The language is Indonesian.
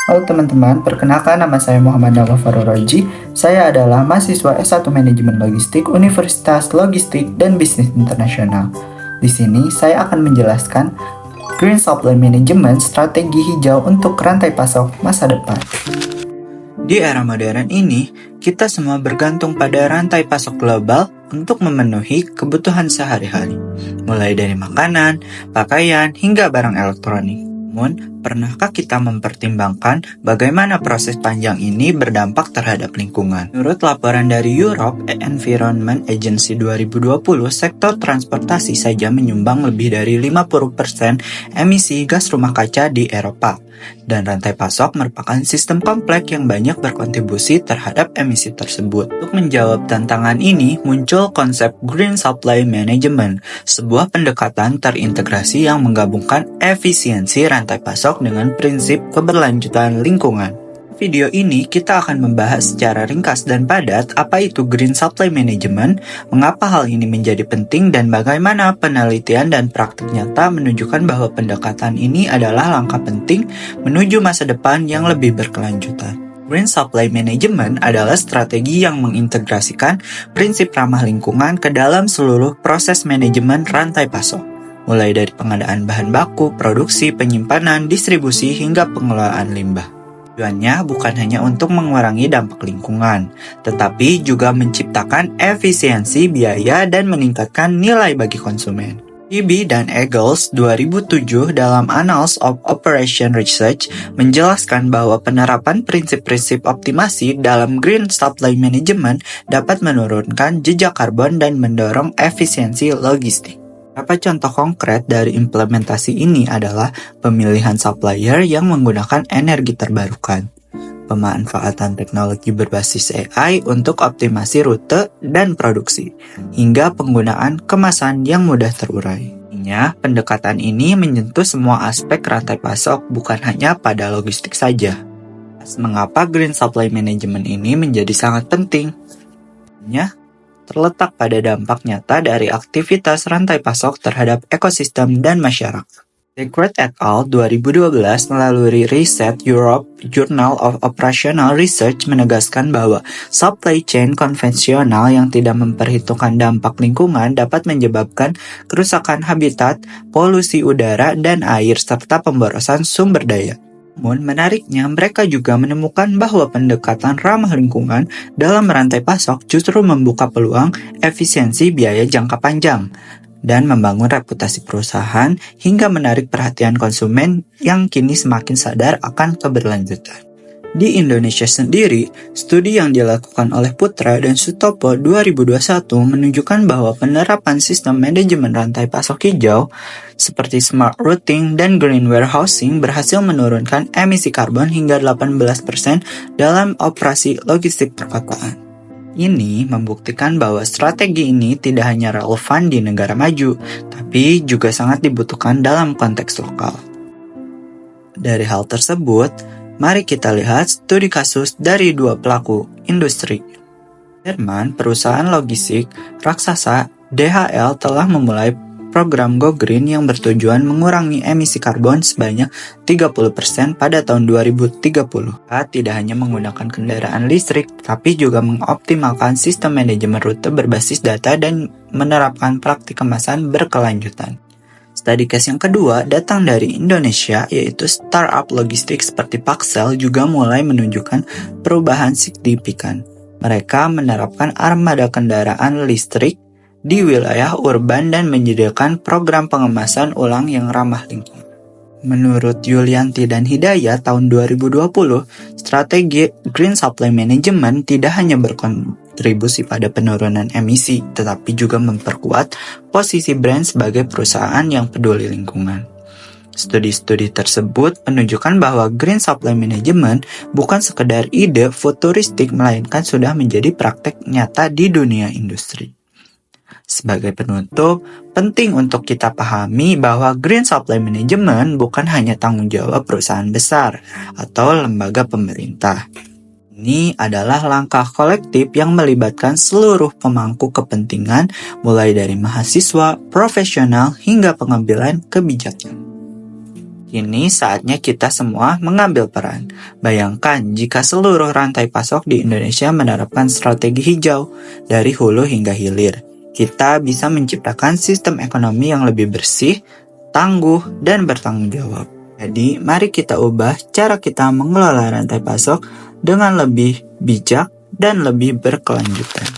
Halo teman-teman, perkenalkan nama saya Muhammad Nawa Faroroji. Saya adalah mahasiswa S1 Manajemen Logistik Universitas Logistik dan Bisnis Internasional. Di sini saya akan menjelaskan Green Supply Management, strategi hijau untuk rantai pasok masa depan. Di era modern ini, kita semua bergantung pada rantai pasok global untuk memenuhi kebutuhan sehari-hari, mulai dari makanan, pakaian, hingga barang elektronik. Namun, pernahkah kita mempertimbangkan bagaimana proses panjang ini berdampak terhadap lingkungan? Menurut laporan dari Europe Environment Agency 2020, sektor transportasi saja menyumbang lebih dari 50% emisi gas rumah kaca di Eropa. Dan rantai pasok merupakan sistem kompleks yang banyak berkontribusi terhadap emisi tersebut. Untuk menjawab tantangan ini, muncul konsep Green Supply Management, sebuah pendekatan terintegrasi yang menggabungkan efisiensi rantai pasok dengan prinsip keberlanjutan lingkungan. Video ini kita akan membahas secara ringkas dan padat apa itu Green Supply Management, mengapa hal ini menjadi penting, dan bagaimana penelitian dan praktik nyata menunjukkan bahwa pendekatan ini adalah langkah penting menuju masa depan yang lebih berkelanjutan. Green Supply Management adalah strategi yang mengintegrasikan prinsip ramah lingkungan ke dalam seluruh proses manajemen rantai pasok, mulai dari pengadaan bahan baku, produksi, penyimpanan, distribusi, hingga pengelolaan limbah. Tujuannya bukan hanya untuk mengurangi dampak lingkungan, tetapi juga menciptakan efisiensi biaya dan meningkatkan nilai bagi konsumen. Phoebe dan Eagles 2007 dalam Annals of Operation Research menjelaskan bahwa penerapan prinsip-prinsip optimasi dalam Green Supply Management dapat menurunkan jejak karbon dan mendorong efisiensi logistik. Beberapa contoh konkret dari implementasi ini adalah pemilihan supplier yang menggunakan energi terbarukan, pemanfaatan teknologi berbasis AI untuk optimasi rute dan produksi, hingga penggunaan kemasan yang mudah terurai. Intinya, pendekatan ini menyentuh semua aspek rantai pasok, bukan hanya pada logistik saja. Mengapa Green Supply Management ini menjadi sangat penting? Terletak pada dampak nyata dari aktivitas rantai pasok terhadap ekosistem dan masyarakat. Segret et al. 2012 melalui riset Europe Journal of Operational Research menegaskan bahwa supply chain konvensional yang tidak memperhitungkan dampak lingkungan dapat menyebabkan kerusakan habitat, polusi udara dan air, serta pemborosan sumber daya. Namun, menariknya, mereka juga menemukan bahwa pendekatan ramah lingkungan dalam rantai pasok justru membuka peluang efisiensi biaya jangka panjang dan membangun reputasi perusahaan hingga menarik perhatian konsumen yang kini semakin sadar akan keberlanjutan. Di Indonesia sendiri, studi yang dilakukan oleh Putra dan Sutopo 2021 menunjukkan bahwa penerapan sistem manajemen rantai pasok hijau seperti smart routing dan green warehousing berhasil menurunkan emisi karbon hingga 18% dalam operasi logistik perkotaan. Ini membuktikan bahwa strategi ini tidak hanya relevan di negara maju, tapi juga sangat dibutuhkan dalam konteks lokal. Dari hal tersebut, mari kita lihat studi kasus dari dua pelaku industri. Jerman, perusahaan logistik raksasa DHL telah memulai program Go Green yang bertujuan mengurangi emisi karbon sebanyak 30% pada tahun 2030. Tidak hanya menggunakan kendaraan listrik, tapi juga mengoptimalkan sistem manajemen rute berbasis data dan menerapkan praktik kemasan berkelanjutan. Studi case yang kedua datang dari Indonesia, yaitu startup logistik seperti Paxel juga mulai menunjukkan perubahan signifikan. Mereka menerapkan armada kendaraan listrik di wilayah urban dan menyediakan program pengemasan ulang yang ramah lingkungan. Menurut Yulianti dan Hidayat tahun 2020, strategi Green Supply Management tidak hanya berkontribusi pada penurunan emisi, tetapi juga memperkuat posisi brand sebagai perusahaan yang peduli lingkungan. Studi-studi tersebut menunjukkan bahwa Green Supply Management bukan sekedar ide futuristik, melainkan sudah menjadi praktek nyata di dunia industri. Sebagai penutup, penting untuk kita pahami bahwa Green Supply Management bukan hanya tanggung jawab perusahaan besar atau lembaga pemerintah. Ini adalah langkah kolektif yang melibatkan seluruh pemangku kepentingan, mulai dari mahasiswa, profesional, hingga pengambilan kebijakan. Kini saatnya kita semua mengambil peran. Bayangkan jika seluruh rantai pasok di Indonesia menerapkan strategi hijau dari hulu hingga hilir. Kita bisa menciptakan sistem ekonomi yang lebih bersih, tangguh, dan bertanggung jawab. Jadi, mari kita ubah cara kita mengelola rantai pasok dengan lebih bijak dan lebih berkelanjutan.